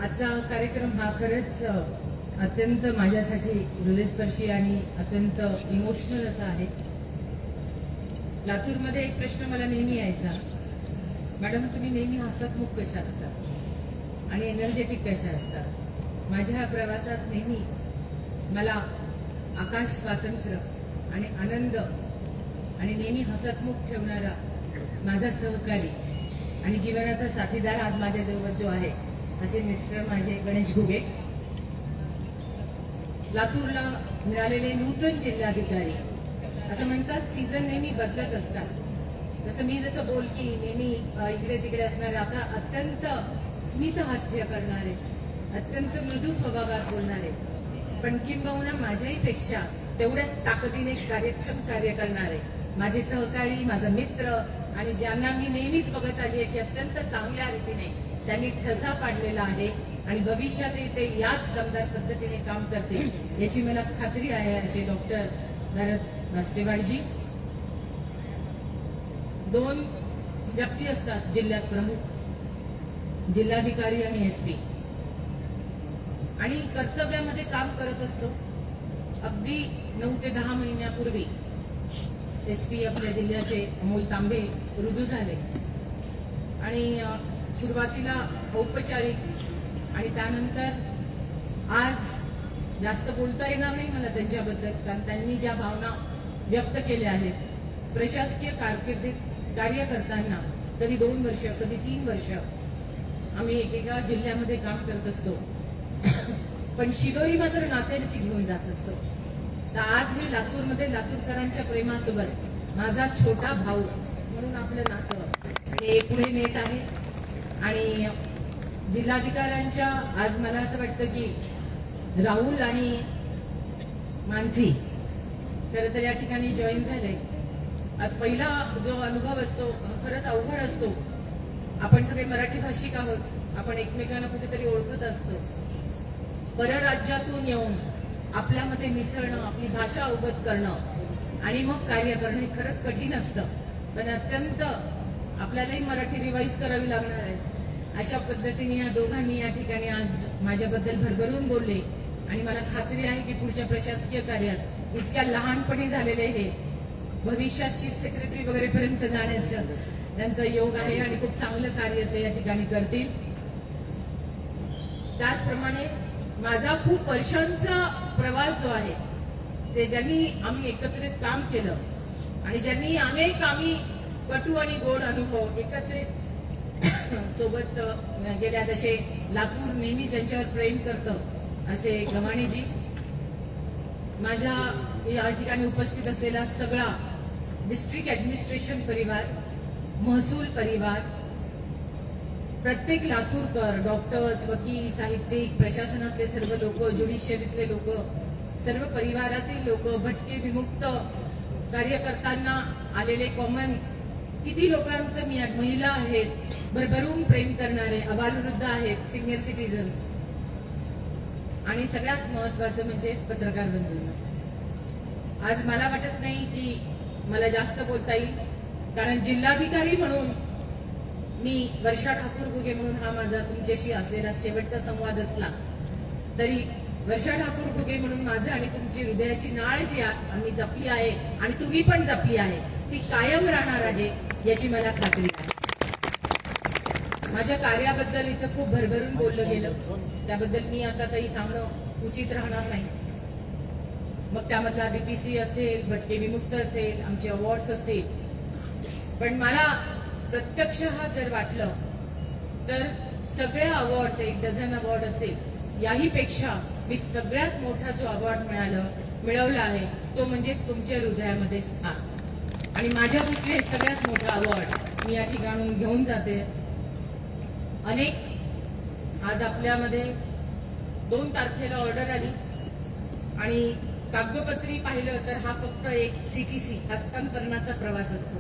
आजचा कार्यक्रम हा खरंच अत्यंत माझ्यासाठी हृदयस्पर्शी आणि अत्यंत इमोशनल असा आहे. लातूरमध्ये एक प्रश्न मला नेहमी यायचा, मॅडम तुम्ही नेहमी हसतमुख कशा असता आणि एनर्जेटिक कशा असता. माझ्या ह्या प्रवासात नेहमी मला आकाश, स्वातंत्र्य आणि आनंद आणि नेहमी हसतमुख ठेवणारा माझा सहकारी आणि जीवनाचा साथीदार आज माझ्याजवळ जो आहे असे मिस्टर माझे गणेश घुगे. लातूरला मिळालेले नूतन जिल्हाधिकारी. असं म्हणतात सीझन नेहमी बदलत असतात. जसं मी बोलकी नेहमी इकडे तिकडे असणारे आता अत्यंत स्मित हास्य करणारे, अत्यंत मृदू स्वभावात बोलणारे, पण किंबहुना माझ्याही पेक्षा तेवढ्याच ताकदीने कार्यक्षम कार्य करणारे माझे सहकारी, माझा मित्र आणि ज्यांना मी नेहमीच बघत आली आहे की अत्यंत चांगल्या रीतीने त्यांनी ठसा पाडलेला आहे आणि भविष्यातही ते याच दमदार पद्धतीने काम करतील याची मला खात्री आहे. असे डॉक्टर भरत भास्टेवाडजी. दोन व्यक्ती असतात जिल्ह्यात प्रमुख, जिल्हाधिकारी आणि एसपी, आणि कर्तव्यामध्ये काम करत असतो. अगदी 9 ते 10 महिन्यापूर्वी एसपी आपल्या जिल्ह्याचे अमोल तांबे रुजू झाले आणि सुरुवातीला औपचारिक आणि त्यानंतर आज जास्त बोलता येणार नाही मला त्यांच्याबद्दल, कारण त्यांनी ज्या भावना व्यक्त केल्या आहेत. प्रशासकीय कारकिर्दीत कार्य करताना कधी 2 वर्ष कधी 3 वर्ष आम्ही एकेका जिल्ह्यामध्ये काम करत असतो, पण शिदोरी मात्र नात्यांची घेऊन जात असतो. तर आज मी लातूरमध्ये लातूरकरांच्या प्रेमासोबत माझा छोटा भाऊ म्हणून आपलं नातं हे पुढे नेत आहे. आणि जिल्हाधिकाऱ्यांच्या आज मला असं वाटतं की राहुल आणि मानसी खरं तर या ठिकाणी जॉईन झाले. पहिला जो अनुभव असतो खरंच अवघड असतो. आपण सगळे मराठी भाषिक आहोत, आपण एकमेकांना कुठेतरी ओळखत असतो. परराज्यातून येऊन आपल्यामध्ये मिसळणं, आपली भाषा अवगत करणं आणि मग कार्य करणं हे खरंच कठीण असतं, पण अत्यंत आपल्यालाही मराठी रिवाईज करावी लागणार आहे. अशा पद्धतीने या दोघांनी या ठिकाणी आज माझ्याबद्दल भरभरून बोलले आणि मला खात्री आहे की पुढच्या प्रशासकीय कार्यात इतक्या लहानपणी झालेले हे भविष्यात चीफ सेक्रेटरी वगैरे पर्यंत जाण्याचं त्यांचा योग आहे आणि खूप चांगलं कार्य ते या ठिकाणी करतील. त्याचप्रमाणे माझा खूप वर्षांचा प्रवास जो आहे ते ज्यांनी आम्ही एकत्रित काम केलं आणि ज्यांनी अनेक आम्ही कटू आणि गोड अनुभव एकत्रित सोबत गेल्या, जसे लातूर नेहमी ज्यांच्यावर प्रेम करतं असे गव्हाणेजी, माझ्या या ठिकाणी उपस्थित असलेला सगळा डिस्ट्रिक्ट ऍडमिनिस्ट्रेशन परिवार, महसूल परिवार, प्रत्येक लातूरकर, डॉक्टर्स, वकील, साहित्यिक, प्रशासनातले सर्व लोक, ज्युडिशियरीतले लोक, सर्व परिवारातील लोक, भटके विमुक्त कार्य करताना आलेले कॉमन किती लोकांचं मी महिला आहेत, भरभरून प्रेम करणारे अबालवृद्ध आहेत, सिनियर सिटीजन्स, आणि सगळ्यात महत्वाचं म्हणजे पत्रकार बंधूंना. आज मला वाटत नाही की मला जास्त बोलता येईल, कारण जिल्हाधिकारी म्हणून मी वर्षा ठाकूर घुगे म्हणून हा माझा तुमच्याशी असलेला शेवटचा संवाद असला तरी वर्षा ठाकूर घुगे म्हणून माझं आणि तुमची हृदयाची नाळ जी आम्ही जपली आहे आणि तुम्ही पण जपली आहे ती कायम राहणार आहे याची मला खात्री आहे. माझ्या कार्याबद्दल इथं खूप भरभरून बोललं गेलं, त्याबद्दल मी आता काही सांगणं उचित राहणार नाही. मग त्यामधला डीपीसी असेल, भटके विमुक्त असेल, आमचे अवॉर्ड्स असतील, पण मला प्रत्यक्षतः जर वाटलं तर सगळ्या अवॉर्ड्स, 1 डझन अवॉर्ड असतील, याही पेक्षा मी सगळ्यात मोठा जो अवॉर्ड मिळवला आहे तो म्हणजे तुमच्या हृदयामध्ये स्थान. आणि माझ्या दृष्टीने सगळ्यात मोठा अवॉर्ड मी या ठिकाणून घेऊन जाते. अनेक आज आपल्यामध्ये 2 तारखेला ऑर्डर आली आणि कागदोपत्री पाहिलं तर हा फक्त एक सीटीसी हस्तांतरणाचा प्रवास असतो,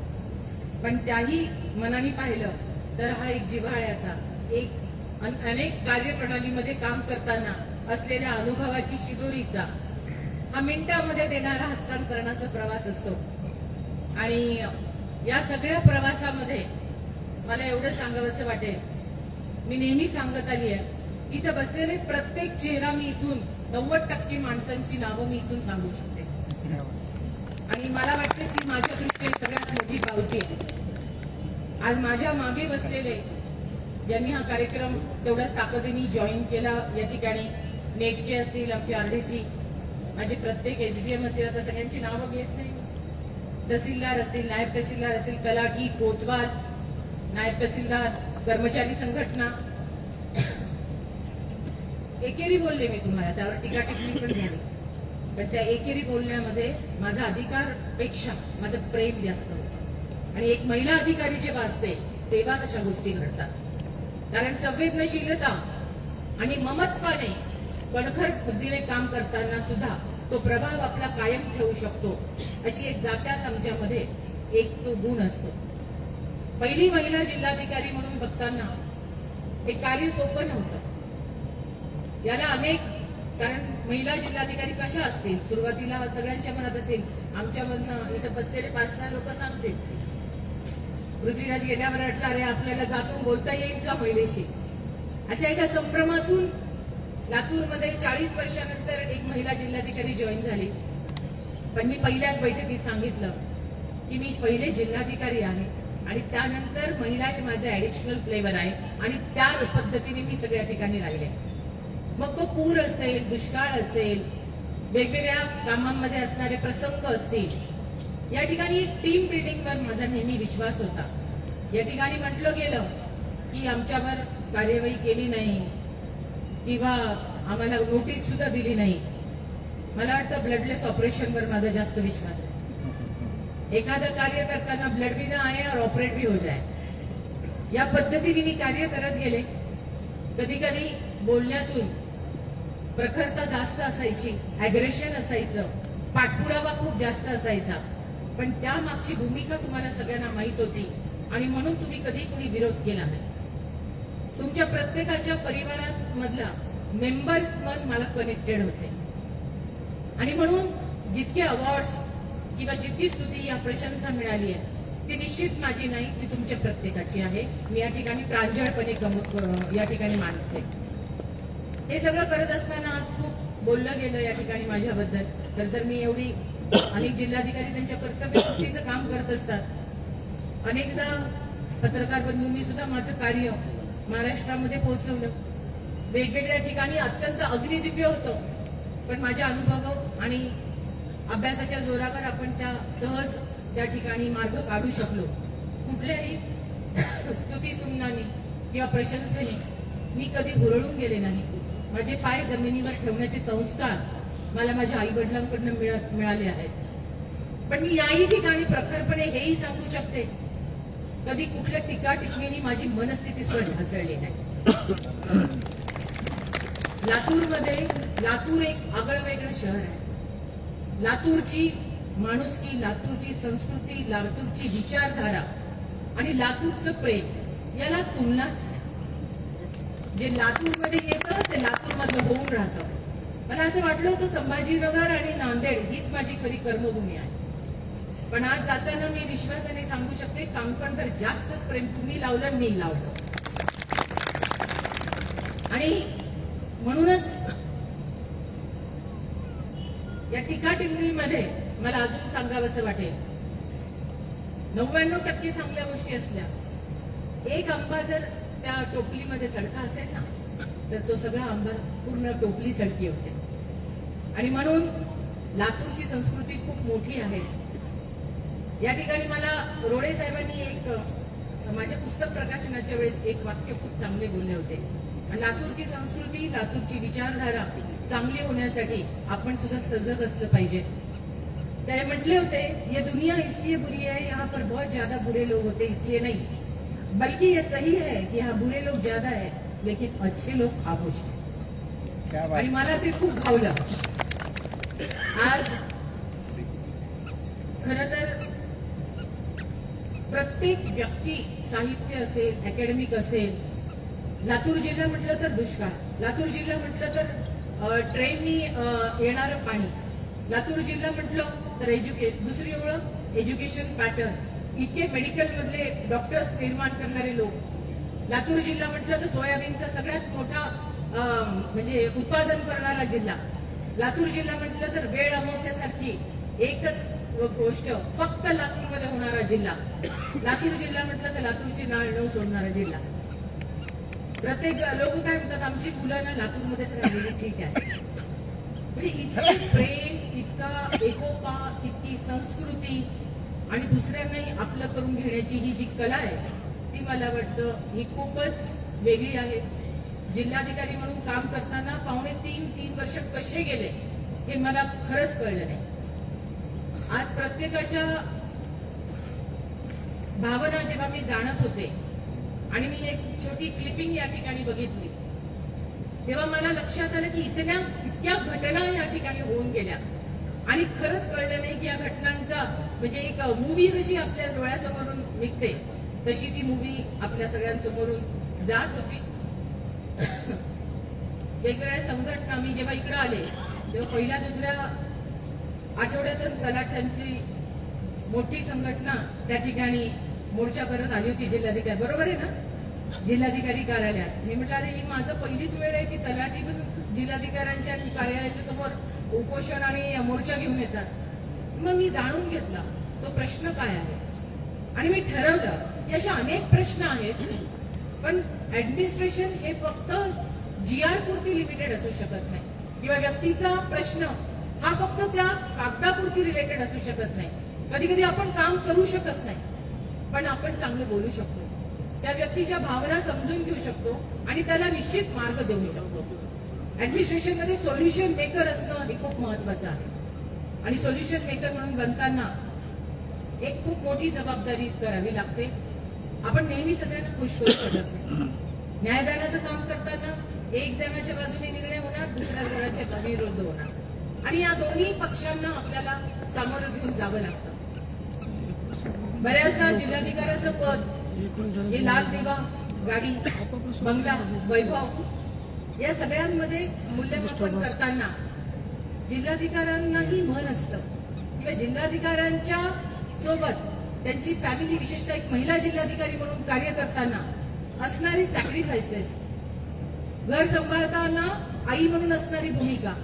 पण त्याही मनाने पाहिलं तर हा एक जिव्हाळ्याचा, एक अनेक कार्यप्रणालीमध्ये काम करताना असलेल्या अनुभवाची शिदोरीचा, हा मिनिटामध्ये देणारा हस्तांतरणाचा प्रवास असतो. आणि या सगळ्या प्रवासामध्ये मला एवढं सांगावंसं वाटेल, मी नेहमी सांगत आली आहे इथं बसलेले प्रत्येक चेहरा मी इथून 90% माणसांची नावं मी इथून सांगू शकते आणि मला वाटते ती माझ्या दृष्टीने सगळ्यात मोठी पावती आहे. आज माझ्या मागे बसलेले ज्यांनी हा कार्यक्रम तेवढ्याच ताकदीने जॉईन केला, या ठिकाणी नेटके असतील, आमचे RDC, माझे प्रत्येक SDM असतील, आता सगळ्यांची नावं घेत नाही, तहसीलदार असतील, नायब तहसीलदार असतील, तलाठी, कोतवाल, नायब तहसीलदार, कर्मचारी संघटना, एकेरी बोलले मी तुम्हाला, त्यावर टीका टिप्पणी पण झाली, पण त्या एकेरी बोलण्यामध्ये माझा अधिकार पेक्षा माझं प्रेम जास्त होतं आणि एक महिला अधिकारी जेव्हा असते तेव्हा अशा गोष्टी घडतात. कारण संवेदनशीलता आणि ममत्वाने कणखर बुद्धीने काम करताना सुद्धा तो प्रभाव आपला कायम ठेवू शकतो, अशी एक जात्याच आमच्यामध्ये एक तो गुण असतो. पहिली महिला जिल्हाधिकारी म्हणून बघताना हे कार्य सोपं नव्हतं. याला अनेक कारण महिला जिल्हाधिकारी कशा असतील सुरुवातीला सगळ्यांच्या मनात असेल, आमच्यामधनं इथं बसलेले 5-6 लोक सांगतील, पृथ्वीराज गेल्यावर म्हटलं अरे आपल्याला जातून बोलता येईल का महिलेशी. अशा एका संभ्रमातून लातूरमध्ये 40 वर्षानंतर एक महिला जिल्हाधिकारी जॉईन झाली. पण मी पहिल्याच बैठकीत सांगितलं की मी पहिले जिल्हाधिकारी आहे आणि त्यानंतर महिला हे माझे ऍडिशनल फ्लेवर आहे आणि त्या पद्धतीने मी सगळ्या ठिकाणी राहिले. मग तो पूर असेल, दुष्काळ असेल, वेगवेगळ्या कामांमध्ये असणारे प्रसंग असतील, या ठिकाणी टीम बिल्डिंगवर माझा नेहमी विश्वास होता. या ठिकाणी म्हटलं गेलं की आमच्यावर कार्यवाही केली नाही किंवा आम्हाला नोटीस सुद्धा दिली नाही. मला वाटतं ब्लडलेस ऑपरेशनवर माझा जास्त विश्वास आहे. एखादं कार्य करताना ब्लड भी ना आए और ऑपरेट भी हो जाए, या पद्धतीने मी कार्य करत गेले. कधी कधी बोलण्यातून प्रखरता जास्त असायची, अग्रेशन असायचं, पाठपुरावा खूप जास्त असायचा, पण त्या मागची भूमिका तुम्हाला सगळ्यांना माहित होती आणि म्हणून तुम्ही कधी कोणी विरोध केला नाही. तुमच्या प्रत्येकाच्या परिवारात मधला मेंबर्स मन मला कनेक्टेड होते आणि म्हणून जितके अवॉर्ड्स किंवा जितकी स्तुती या प्रशंसा मिळाली आहे ती निश्चित माझी नाही, ती तुमच्या प्रत्येकाची आहे. मी या ठिकाणी प्रांजळपणे या ठिकाणी मानते. हे सगळं करत असताना आज खूप बोललं गेलं या ठिकाणी माझ्याबद्दल. तर मी एवढी अनेक जिल्हाधिकारी त्यांच्या कर्तव्यपूर्तीचं काम करत असतात. अनेकदा पत्रकार बंधूंनी सुद्धा माझं कार्य महाराष्ट्रामध्ये पोहोचवलं. वेगवेगळ्या ठिकाणी अत्यंत अग्निदिव्य होतं, पण माझ्या अनुभव आणि अभ्यासाच्या जोरावर आपण त्या सहज त्या ठिकाणी मार्ग काढू शकलो. कुठल्याही स्तुती सुमनाने किंवा प्रशंसेने मी कधी हुरळून गेले नाही. माझे पाय जमिनीवर ठेवण्याचे संस्कार मला माझ्या आई वडिलांकडून मिळाले आहेत. पण मी याही ठिकाणी प्रखरपणे हेही सांगू शकते, कधी कुठल्या टीका टिप्पणीने माझी मनस्थिती सुद्धा ढासळली नाही. लातूर एक आगळं वेगळं शहर आहे. लातूरची माणुसकी, लातूरची संस्कृती, लातूरची विचारधारा आणि लातूरचं प्रेम याला तुलनाच आहे. जे लातूरमध्ये येतं ते लातूर मधलं होऊन राहतं. मला असं वाटलं होतं संभाजीनगर आणि नांदेड हीच माझी खरी कर्मभूमी आहे. पण आज जाताना मी विश्वासाने सांगू शकते कामकणवर जास्तच प्रेम तुम्ही लावलं, मी लावलं. आणि म्हणूनच या टीका टिप्पणीमध्ये मला अजून सांगावंसं वाटेल, 99% चांगल्या गोष्टी असल्या, एक आंबा जर त्या टोपलीमध्ये सडका असेल ना तर तो सगळा आंबा पूर्ण टोपली सडकी होते. आणि म्हणून लातूरची संस्कृती खूप मोठी आहे. या ठिकाणी मला रोडे साहेबांनी एक माझ्या पुस्तक प्रकाशनाच्या वेळेस एक वाक्य खूप चांगले बोलले होते. लातूरची संस्कृती, लातूरची विचारधारा चांगली होण्यासाठी आपण सुद्धा सजग असलं पाहिजे. त्याने म्हटले होते, ये दुनिया इसलिए बुरी है, यहाँ पर बहुत ज्यादा बुरे लोग होते इसलिए नहीं, बल्कि ये सही है कि यहाँ बुरे लोग ज्यादा है लेकिन अच्छे लोग खामोश हैं. आणि मला ते खूप भावलं. आज खर तर प्रत्येक व्यक्ती, साहित्य असेल, अकॅडमिक असेल, लातूर जिल्हा म्हटलं तर दुष्काळ, लातूर जिल्हा म्हटलं तर ट्रेननी येणारं पाणी, लातूर जिल्हा म्हटलं तर दुसरी ओळख एज्युकेशन पॅटर्न, इतके मेडिकल मधले डॉक्टर्स निर्माण करणारे लोक. लातूर जिल्हा म्हटलं तर सोयाबीनचा सगळ्यात मोठा म्हणजे उत्पादन करणारा जिल्हा. लातूर जिल्हा म्हटलं तर वेळ अमावस्यासारखी एकच गोष्ट फक्त लातूरमध्ये होणारा जिल्हा. लातूर जिल्हा म्हटलं तर लातूरची नाळ न सोडणारा जिल्हा. प्रत्येक लोक काय म्हणतात, आमची मुलं ना लातूरमध्येच राहिलेली, ठीक आहे. म्हणजे इतकं प्रेम, इतका एकोपा, इतकी संस्कृती आणि दुसऱ्यांनाही आपलं करून घेण्याची ही जी कला आहे ती मला वाटतं ही खूपच वेगळी आहे. जिल्हाधिकारी म्हणून काम करताना 2.5-3 वर्ष कसे गेले हे मला खरंच कळलं नाही. आज प्रत्येकाच्या भावना जेव्हा मी जाणत होते आणि मी एक छोटी क्लिपिंग या ठिकाणी बघितली तेव्हा मला लक्षात आलं की इतक्या घटना या ठिकाणी होऊन गेल्या आणि खरंच कळलं नाही की या घटनांचा म्हणजे एक मूवी जशी आपल्या डोळ्यासमोरून निघते तशी ती मूवी आपल्या सगळ्यांसमोरून जात होती. वेगवेगळ्या संघटना, मी जेव्हा इकडे आले तेव्हा पहिल्या दुसऱ्या आठवड्यातच तलाठ्यांची मोठी संघटना त्या ठिकाणी मोर्चा करत आली होती जिल्हाधिकारी, बरोबर आहे ना, जिल्हाधिकारी कार्यालयात. मी म्हटलं अरे ही माझं पहिलीच वेळ आहे की तलाठी जिल्हाधिकाऱ्यांच्या कार्यालयाच्या समोर उपोषण आणि मोर्चा घेऊन येतात. मग मी जाणून घेतला तो प्रश्न काय आहे आणि मी ठरवलं की अशा अनेक प्रश्न आहेत, पण ऍडमिनिस्ट्रेशन हे फक्त GR पुरती लिमिटेड असू शकत नाही किंवा व्यक्तीचा प्रश्न हा फक्त त्या कागदापुरती रिलेटेड असू शकत नाही. कधी कधी आपण काम करू शकत नाही पण आपण चांगलं बोलू शकतो, त्या व्यक्तीच्या भावना समजून घेऊ शकतो आणि त्याला निश्चित मार्ग देऊ शकतो. ऍडमिनिस्ट्रेशन मध्ये सोल्युशन मेकर असणं हे खूप महत्वाचं आहे आणि सोल्युशन मेकर म्हणून बनताना एक खूप मोठी जबाबदारी करावी लागते. आपण नेहमी सगळ्यांना खुश करू शकत नाही. न्यायदानाचं काम करताना एक जणाच्या बाजूने निर्णय होणार, दुसऱ्या जणाच्या विरोध होणार आणि या दोन्ही पक्षांना आपल्याला सामोरं घेऊन जावं लागतं. बऱ्याचदा जिल्हाधिकाऱ्याचं पद हे लाल दिवा, गाडी, बंगला, वैभव या सगळ्यांमध्ये मूल्यमापन करताना जिल्हाधिकाऱ्यांनाही मन असतं किंवा जिल्हाधिकाऱ्यांच्या सोबत त्यांची फॅमिली, विशेषतः एक महिला जिल्हाधिकारी म्हणून कार्य करताना असणारी सॅक्रिफायसेस, घर सांभाळताना आई म्हणून असणारी भूमिका,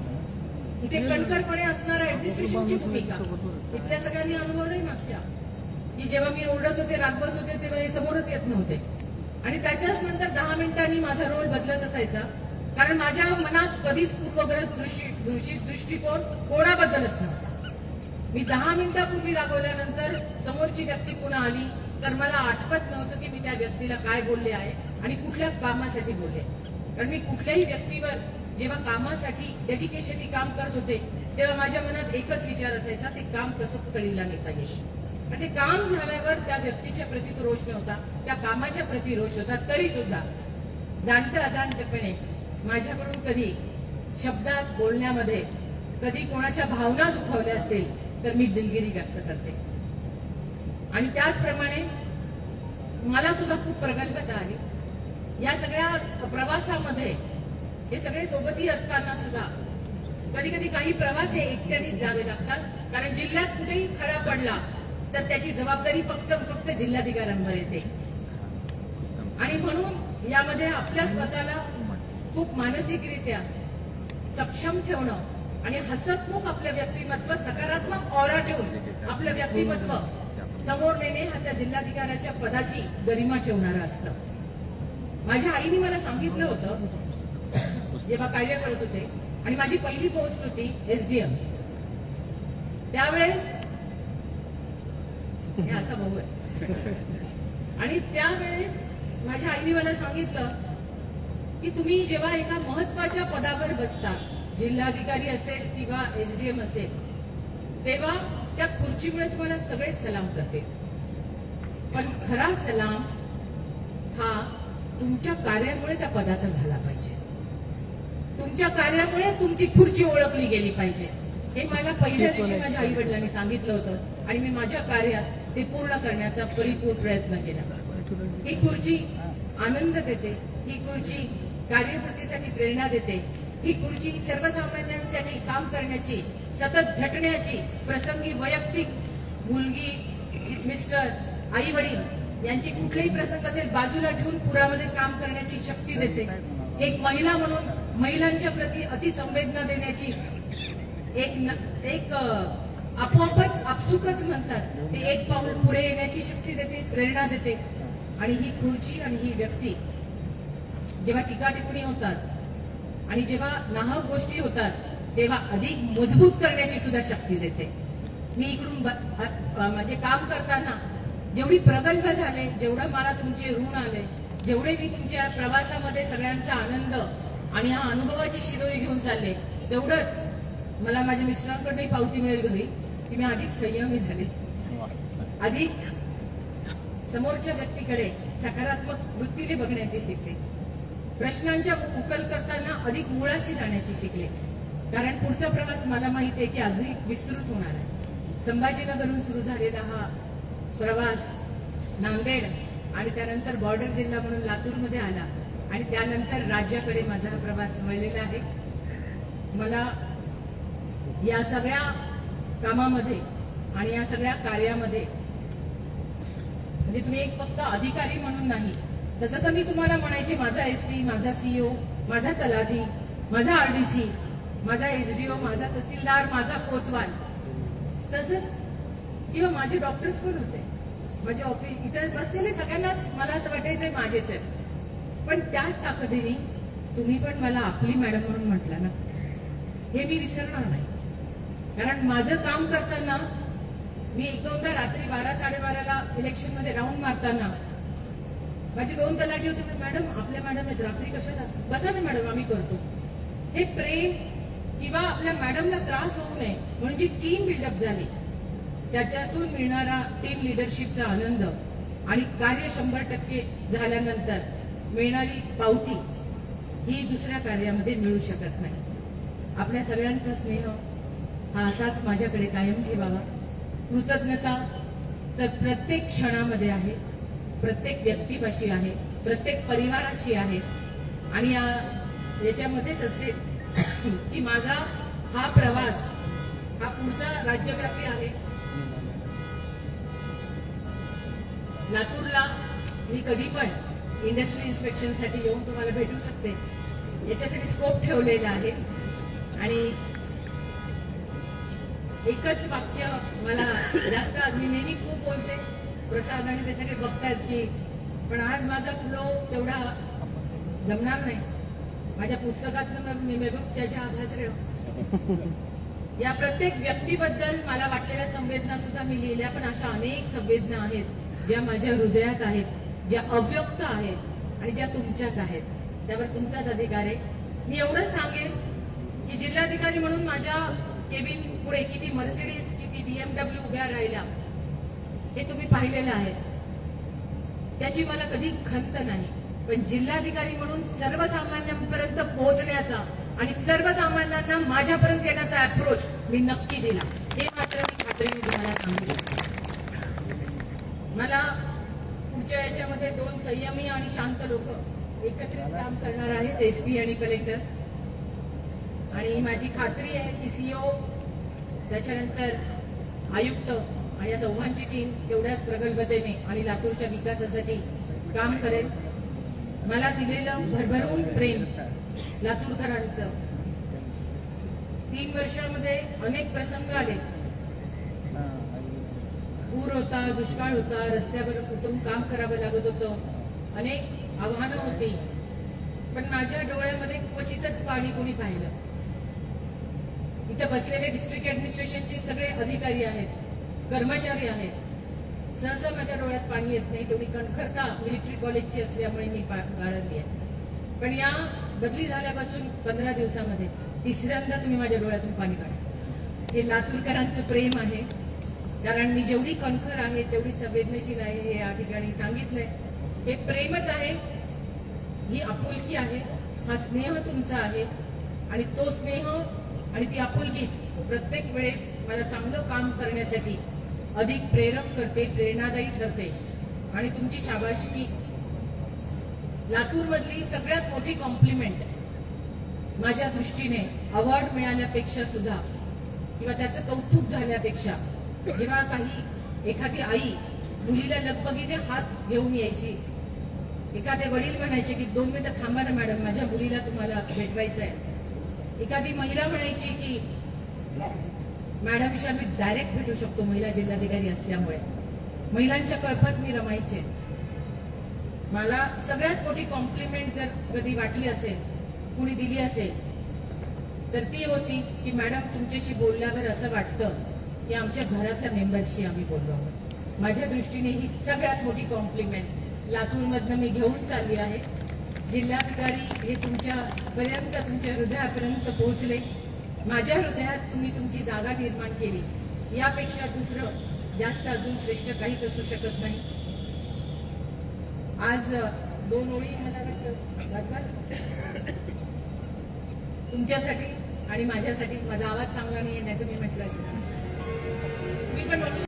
इथे कणखरपणे असणारा ऍडमिनिस्ट्रेशनची भूमिका, इथल्या सगळ्यांनी अनुभवलंय मागच्या की जेव्हा मी ओरडत होते, रागवत होते तेव्हा हे समोरच येत नव्हते आणि त्याच्याच नंतर 10 मिनिटांनी माझा रोल बदलत असायचा, कारण माझ्या मनात कधीच पूर्वग्रह दृष्टिकोन कोणाबद्दलच नव्हता. मी 10 मिनिटापूर्वी रागवल्यानंतर समोरची व्यक्ती पुन्हा आली तर मला आठवत नव्हतं की मी त्या व्यक्तीला काय बोलले आहे आणि कुठल्या कामासाठी बोलले. कारण मी कुठल्याही व्यक्तीवर जेव्हा कामासाठी डेडिकेशननी काम करत होते तेव्हा माझ्या मनात एकच विचार असायचा, ते काम कसं तळीला नेता येईल. आणि ते काम झाल्यावर त्या व्यक्तीच्या प्रती तो रोष नव्हता, त्या कामाच्या प्रती रोष होता. तरी सुद्धा जाणतं अजाणतेपणे माझ्याकडून कधी शब्दात बोलण्यामध्ये कधी कोणाच्या भावना दुखावल्या असतील तर मी दिलगिरी व्यक्त करते आणि त्याचप्रमाणे मला सुद्धा खूप प्रगल्भता आली या सगळ्या प्रवासामध्ये. हे सगळे सोबती असताना सुद्धा कधी कधी काही प्रवास हे एकट्यानेच जावे लागतात, कारण जिल्ह्यात कुठेही खडा पडला तर त्याची जबाबदारी फक्त जिल्हाधिकाऱ्यांवर येते आणि म्हणून यामध्ये आपल्या स्वतःला खूप मानसिकरित्या सक्षम ठेवणं आणि हसतमुख आपलं व्यक्तिमत्व, सकारात्मक ऑरा ठेवून आपलं व्यक्तिमत्व समोर नेणे हा त्या जिल्हाधिकाऱ्याच्या पदाची गरिमा ठेवणारं असतं. माझ्या आईने मला सांगितलं होतं जेव्हा कार्य करत होते आणि माझी पहिली पोस्ट होती SDM, त्यावेळेस हे असा भाऊ आहे आणि त्यावेळेस माझ्या आईने मला सांगितलं की तुम्ही जेव्हा एका महत्वाच्या पदावर बसता, जिल्हाधिकारी असेल किंवा SDM असेल, तेव्हा त्या खुर्चीमुळे तुम्हाला सगळे सलाम करते, पण खरा सलाम हा तुमच्या कार्यामुळे त्या पदाचा झाला पाहिजे. तुमच्या कार्यामुळे तुमची खुर्ची ओळखली गेली पाहिजे. हे मला पहिल्या दिवशी माझ्या आई वडिलांनी सांगितलं होतं आणि मी माझ्या कार्यात ते पूर्ण करण्याचा परिपूर्ण प्रयत्न केला. ही खुर्ची आनंद देते, ही खुर्ची कार्यपूर्तीसाठी प्रेरणा देते, ही खुर्ची सर्वसामान्यांसाठी काम करण्याची, सतत झटण्याची, प्रसंगी वैयक्तिक मुलगी, मिस्टर, आई वडील यांची कुठलेही प्रसंग असेल बाजूला ठेवून पुरामध्ये काम करण्याची शक्ती देते. एक महिला म्हणून महिलांच्या प्रती अतिसंवेदना देण्याची एक आपोआपच आपसुकच म्हणतात ते एक पाऊल पुढे येण्याची शक्ती देते, प्रेरणा देते. आणि ही खुर्ची आणि ही व्यक्ती जेव्हा टीका टिप्पणी होतात आणि जेव्हा नाहक गोष्टी होतात तेव्हा अधिक मजबूत करण्याची सुद्धा शक्ती देते. मी इकडून म्हणजे काम करताना जेवढी प्रगल्भ झाले, जेवढं मला तुमचे ऋण आले, जेवढे मी तुमच्या प्रवासामध्ये सगळ्यांचा आनंद आणि हा अनुभवाची शिदोरी घेऊन चालले, तेवढंच मला माझ्या मिस्टरांकडे पावती मिळेल घरी की मी अधिक संयमी झाले, अधिक समोरच्या व्यक्तीकडे सकारात्मक वृत्तीने बघण्याचे शिकले, प्रश्नांच्या उकल करताना अधिक मुळाशी जाण्याची शिकले. कारण पुढचा प्रवास मला माहिती आहे की अधिक विस्तृत होणार आहे. संभाजीनगरहून सुरू झालेला हा प्रवास नांदेड आणि त्यानंतर बॉर्डर जिल्हा म्हणून लातूरमध्ये आला आणि त्यानंतर राज्याकडे माझा हा प्रवास वळलेला आहे. मला या सगळ्या कामामध्ये आणि या सगळ्या कार्यामध्ये म्हणजे तुम्ही एक फक्त अधिकारी म्हणून नाही, तर जसं मी तुम्हाला म्हणायचे माझा एसपी, माझा सीओ, माझा तलाठी, माझा आरडीसी, माझा एसडीओ, माझा तहसीलदार, माझा कोतवाल, तसंच किंवा माझे डॉक्टर्स पण होते, माझे ऑफिस इथे बसलेले सगळ्यांनाच मला असं वाटायचं माझेच आहेत. पण त्याच ताकदीने तुम्ही पण मला आपली मॅडम म्हणून म्हटलं ना, हे मी विसरणार नाही. कारण माझं काम करताना मी एक दोनदा रात्री 12-12:30ला इलेक्शन मध्ये राऊंड मारताना माझे 2 तलाठी होते, मॅडम आपल्या मॅडम आहेत, रात्री कशाला, बसा ना मॅडम आम्ही करतो. हे प्रेम किंवा आपल्या मॅडमला त्रास होऊ नये म्हणून जी टीम बिल्डअप झाली, त्याच्यातून मिळणारा टीम लिडरशिपचा आनंद आणि कार्य 100% झाल्यानंतर मिळणारी पावती ही दुसऱ्या कार्यामध्ये मिळू शकत नाही. आपल्या सगळ्यांचा स्नेह हा असाच माझ्याकडे कायम ठेवावा. कृतज्ञता तर प्रत्येक क्षणामध्ये आहे, प्रत्येक व्यक्तीपाशी आहे, प्रत्येक परिवाराशी आहे. आणि याच्यामध्येच असेल की माझा हा प्रवास हा पुढचा राज्यव्यापी आहे. लातूरला मी कधी पण इंडस्ट्री इन्स्पेक्शन साठी येऊन तुम्हाला भेटू शकते, याच्यासाठी स्कोप ठेवलेला आहे. आणि एकच वाक्य मला जास्त, आज मी नेहमी खूप बोलते, प्रसाद आणि ते सगळे बघतायत की, पण आज माझा फ्लो तेवढा जमणार नाही. माझ्या पुस्तकातनं मी मेहबूबच्या आभासरे या प्रत्येक व्यक्तीबद्दल मला वाटलेल्या संवेदना सुद्धा मी लिहिल्या. पण अशा अनेक संवेदना आहेत ज्या माझ्या हृदयात आहेत, ज्या अव्यक्त आहेत आणि ज्या तुमच्याच आहेत. त्यावर तुमचाच अधिकार आहे. मी एवढंच सांगेन की जिल्हाधिकारी म्हणून माझ्या केबिन पुढे किती मर्सिडीज, किती BMW उभ्या राहिल्या हे तुम्ही पाहिलेलं आहे. त्याची मला कधी खंत नाही. पण जिल्हाधिकारी म्हणून सर्वसामान्यांपर्यंत पोहोचण्याचा आणि सर्वसामान्यांना माझ्यापर्यंत येण्याचा अप्रोच मी नक्की दिला, हे मात्र मी खात्रीने तुम्हाला सांगू शकतो. मला पुढच्या याच्यामध्ये 2 संयमी आणि शांत लोक एकत्रित काम करणार आहेत, एसपी आणि कलेक्टर. आणि माझी खात्री आहे की सीओ, त्याच्यानंतर आयुक्त आणि या चौघांची टीम एवढ्याच प्रगल्भतेने आणि लातूरच्या विकासासाठी काम करेल. मला दिलेलं भरभरून प्रेम लातूरकरांचं, 3 वर्षामध्ये अनेक प्रसंग आले, पूर होता, दुष्काळ होता, रस्त्यावर उतरून काम करावं लागत होतं, अनेक आव्हानं होती. पण माझ्या डोळ्यामध्ये क्वचितच पाणी कोणी पाहिलं. इथे बसलेले डिस्ट्रिक्ट ऍडमिनिस्ट्रेशनचे सगळे अधिकारी आहेत, कर्मचारी आहेत, सहसा माझ्या डोळ्यात पाणी येत नाही. तेवढी कणखरता मिलिटरी कॉलेजची असल्यामुळे मी बाळगली आहे. पण या बदली झाल्यापासून 15 दिवसामध्ये 3ऱ्यांदा तुम्ही माझ्या डोळ्यातून पाणी काढलं. हे लातूरकरांचं प्रेम आहे. कारण मी जेवढी कणखर आहे तेवढी संवेदनशील आहे, हे या ठिकाणी सांगितलंय. हे प्रेमच आहे, ही आपुलकी आहे, हा स्नेह तुमचा आहे. आणि तो स्नेह आणि ती आपुलकीच प्रत्येक वेळेस मला चांगलं काम करण्यासाठी अधिक प्रेरक करते, प्रेरणादायी ठरते. आणि तुमची शाबासकी, लातूर मधली सगळ्यात मोठी कॉम्प्लिमेंट माझ्या दृष्टीने अवॉर्ड मिळाल्यापेक्षा सुद्धा किंवा त्याचं कौतुक झाल्यापेक्षा, जेव्हा एखादी आई मुलीला लगबगीने हात घेऊन यायची एखादे वडील म्हणायचे की 2 मिनिटं थांबा ना मॅडम, माझ्या मुलीला तुम्हाला भेटवायचं आहे. एखादी महिला म्हणायची की मॅडमशी आम्ही डायरेक्ट भेटू शकतो, महिला जिल्हाधिकारी असल्यामुळे. महिलांच्या कळपात मी रमायचे. मला सगळ्यात मोठी कॉम्प्लिमेंट जर कधी वाटली असेल, कुणी दिली असेल, तर ती होती की मॅडम तुमच्याशी बोलल्यावर असं वाटतं की आमच्या घरातल्या मेंबरशी आम्ही बोललो आहोत. माझ्या दृष्टीने ही सगळ्यात मोठी कॉम्प्लिमेंट लातूरमधनं मी घेऊन चालली आहे. जिल्हाधिकारी हे तुमच्यापर्यंत, तुमच्या हृदयापर्यंत पोहोचले. माझ्या हृदयात तुम्ही तुमची जागा निर्माण केली. यापेक्षा दुसरं जास्त अजून श्रेष्ठ काहीच असू शकत नाही. आज 2 ओळी मला वाटतं तुमच्यासाठी आणि माझ्यासाठी. माझा आवाज चांगला नाही, तुम्ही म्हटलं असेल, तुम्ही पण म्हणू